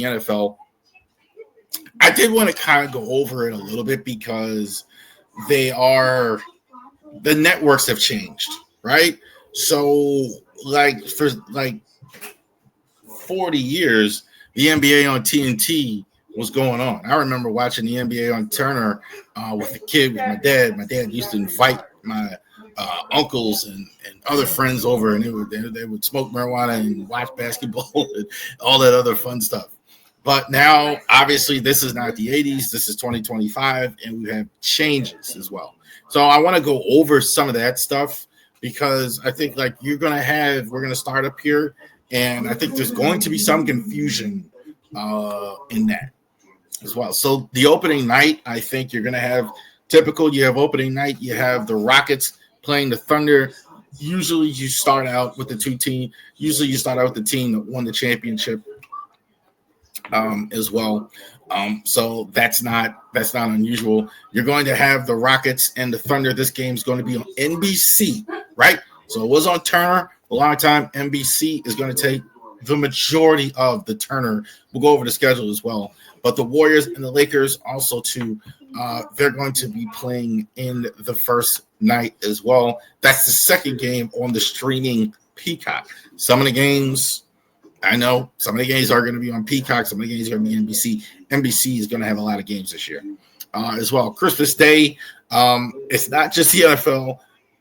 the NFL. I did want to kind of go over it a little bit because the networks have changed, right? So for 40 years, the NBA on TNT was going on. I remember watching the NBA on Turner with a kid with my dad. My dad used to invite my uncles and other friends over, and they would smoke marijuana and watch basketball and all that other fun stuff. But now, obviously, this is not the 80s. This is 2025, and we have changes as well. So I want to go over some of that stuff because I think we're going to start up here, and I think there's going to be some confusion in that as well. So the opening night, I think you're going to have you have opening night, you have the Rockets playing the Thunder. Usually you start out with the team that won the championship as well. So that's not unusual. You're going to have the Rockets and the Thunder. This game is going to be on NBC, right? So it was on Turner a long time. NBC is going to take the majority of the Turner. We'll go over the schedule as well. But the Warriors and the Lakers also too, they're going to be playing in the first night as well. That's the second game on the streaming Peacock. Some of the games are going to be on Peacock. Some of the games are going to be NBC. NBC is going to have a lot of games this year as well. Christmas Day, it's not just the NFL.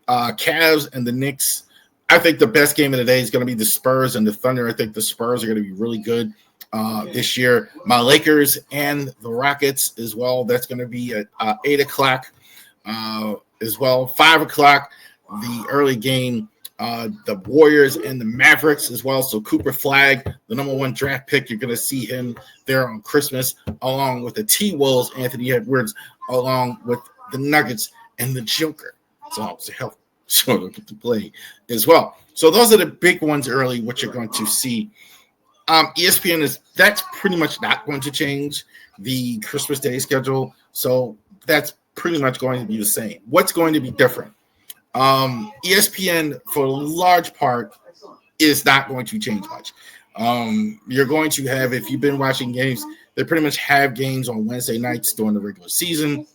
Cavs and the Knicks. I think the best game of the day is going to be the Spurs and the Thunder. I think the Spurs are going to be really good this year. My Lakers and the Rockets as well. That's going to be at 8 o'clock as well. 5 o'clock, the early game. The Warriors and the Mavericks as well. So Cooper Flagg, the number 1 draft pick, you're going to see him there on Christmas, along with the T-Wolves, Anthony Edwards, along with the Nuggets and the Joker. So it's a help to play as well. So those are the big ones early, what you're going to see. ESPN that's pretty much not going to change the Christmas Day schedule. So that's pretty much going to be the same. What's going to be different? ESPN, for a large part, is not going to change much. You're going to have, if you've been watching games, they pretty much have games on Wednesday nights during the regular season,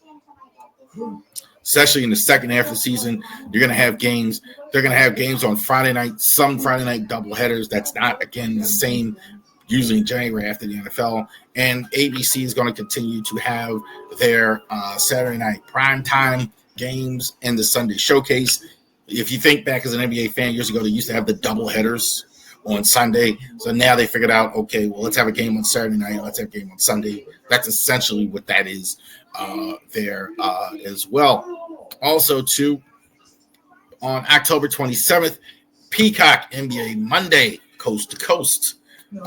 especially in the second half of the season. You're going to have games. They're going to have games on Friday night, some Friday night doubleheaders. That's not, again, the same usually in January after the NFL. And ABC is going to continue to have their Saturday night primetime games and the Sunday showcase. If you think back as an NBA fan years ago, they used to have the double headers on Sunday. So now they figured out, okay, well, let's have a game on Saturday night. Let's have a game on Sunday. That's essentially what that is there as well. Also, too, on October 27th, Peacock NBA Monday, coast to coast. They're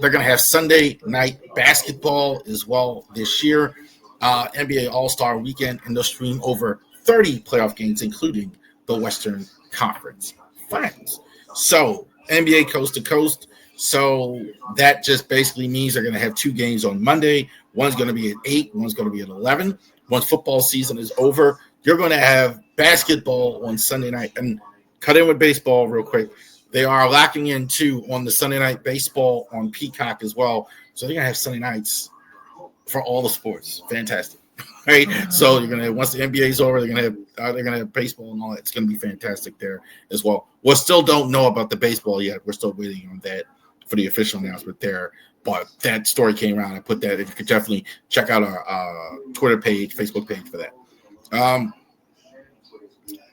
going to have Sunday night basketball as well this year. NBA All-Star Weekend, and they'll stream over 30 playoff games, including the Western Conference Finals. So NBA coast to coast. So that just basically means they're going to have 2 games on Monday. One's going to be at 8. One's going to be at 11. Once football season is over, you're going to have basketball on Sunday night. And cut in with baseball real quick. They are locking in, too, on the Sunday night baseball on Peacock as well. So they're going to have Sunday nights for all the sports. Fantastic. Right? So you're gonna have, once the NBA is over, they're gonna have baseball and all that. It's gonna be fantastic there as well. We still don't know about the baseball yet. We're still waiting on that for the official announcement there. But that story came around. I put that. You could definitely check out our Twitter page, Facebook page for that.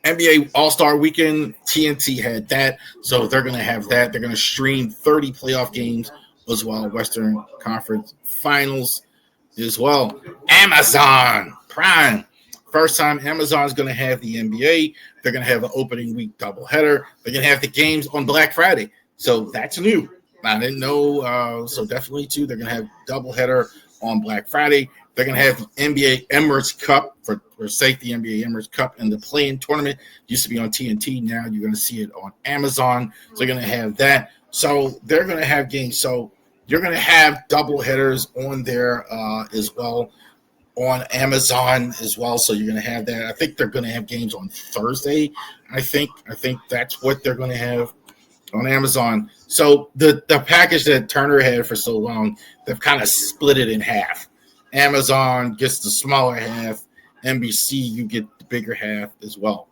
NBA All-Star Weekend, TNT had that, so they're gonna have that. They're gonna stream 30 playoff games as well, Western Conference Finals as well. Amazon Prime. First time Amazon's going to have the NBA. They're going to have an opening week doubleheader. They're going to have the games on Black Friday. So that's new. I didn't know. So definitely, too, they're going to have doubleheader on Black Friday. They're going to have the NBA Emirates Cup for safety, NBA Emirates Cup, and the play-in tournament. Used to be on TNT. Now you're going to see it on Amazon. So they're going to have that. So they're going to have games. So you're going to have double headers on there as well, on Amazon as well. So you're going to have that. I think they're going to have games on Thursday. I think that's what they're going to have on Amazon. So the package that Turner had for so long, they've kind of split it in half. Amazon gets the smaller half. NBC, you get the bigger half as well.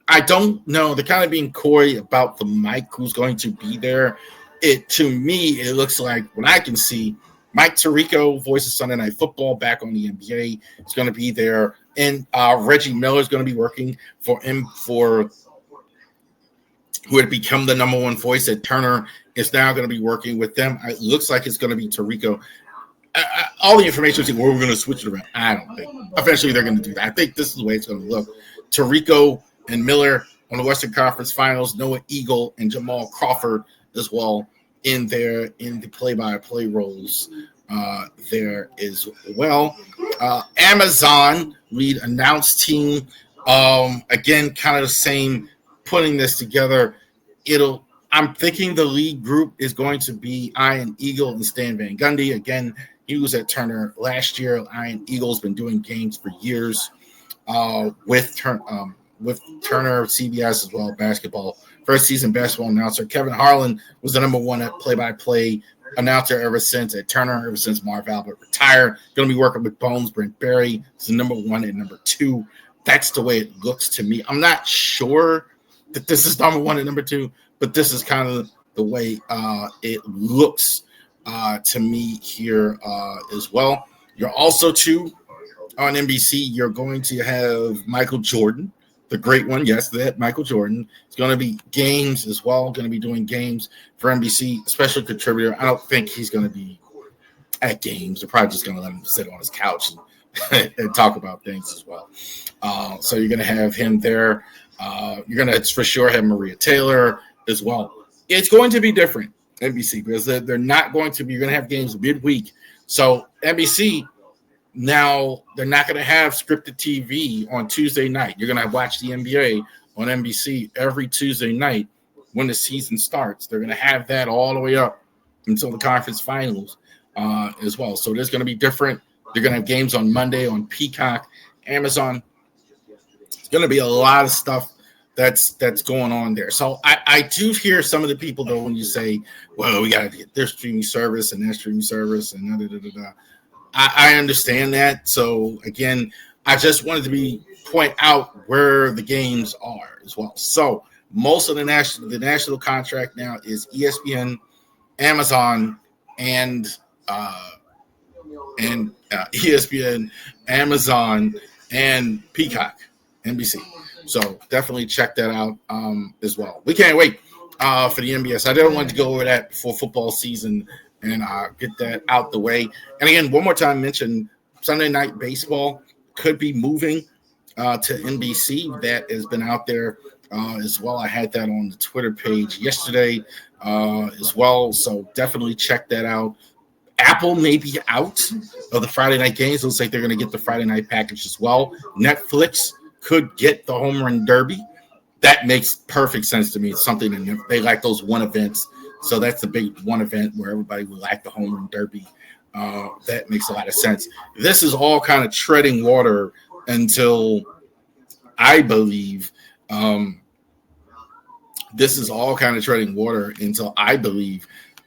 I don't know. They're kind of being coy about the Mike who's going to be there. To me, it looks like what I can see. Mike Tirico, voice of Sunday Night Football, back on the NBA, is going to be there, and Reggie Miller is going to be working for him for who had become the number one voice at Turner is now going to be working with them. It looks like it's going to be Tirico. All the information is we're going to switch it around. I don't think. Eventually, they're going to do that. I think this is the way it's going to look. Tirico and Miller on the Western Conference Finals. Noah Eagle and Jamal Crawford as well in the play-by-play roles there as well. Amazon lead announced team. Again, kind of the same. Putting this together, I'm thinking the lead group is going to be Ian Eagle and Stan Van Gundy. Again, he was at Turner last year. Ian Eagle's been doing games for years with Turner, CBS as well, basketball. First season basketball announcer. Kevin Harlan was the number one at play-by-play announcer ever since at Turner, ever since Marv Albert retired. Going to be working with Bones. Brent Berry is the number one and number two. That's the way it looks to me. I'm not sure that this is number one and number two, but this is kind of the way it looks to me here as well. You're also, too, on NBC, you're going to have Michael Jordan, the great one. Yes, that Michael Jordan. It's going to be games as well, going to be doing games for NBC, special contributor. I don't think he's going to be at games. They're probably just going to let him sit on his couch and talk about things as well. So you're going to have him there. You're going to for sure have Maria Taylor as well. It's going to be different, NBC, because they're not going to be, you're going to have games midweek. So NBC, now they're not going to have scripted TV on Tuesday night. You're going to watch the NBA on NBC every Tuesday night when the season starts. They're going to have that all the way up until the conference finals as well. So there's going to be different. They're going to have games on Monday on Peacock, Amazon. Going to be a lot of stuff that's going on there. So I do hear some of the people, though, when you say, well, we got to get their streaming service and their streaming service and da. I understand that. So, again, I just wanted to point out where the games are as well. So most of the national contract now is ESPN, Amazon, and ESPN, Amazon, and Peacock. NBC. So definitely check that out as well. We can't wait for the NBS. I didn't want to go over that before football season and get that out the way. And again, one more time, mention Sunday Night Baseball could be moving to NBC. That has been out there as well. I had that on the Twitter page yesterday as well. So definitely check that out. Apple may be out of the Friday night games. It looks like they're going to get the Friday night package as well. Netflix could get the Home Run Derby. That makes perfect sense to me. It's something that they like those one events. So that's the big one event where everybody would like the Home Run Derby. That makes a lot of sense. This is all kind of treading water until I believe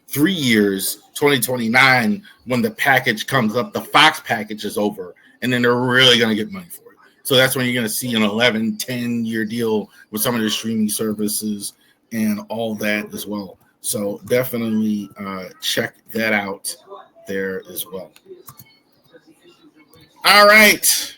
3 years, 2029, when the package comes up, the Fox package is over, and then they're really going to get money for it. So that's when you're going to see an 11, 10-year deal with some of the streaming services and all that as well. So definitely check that out there as well. All right.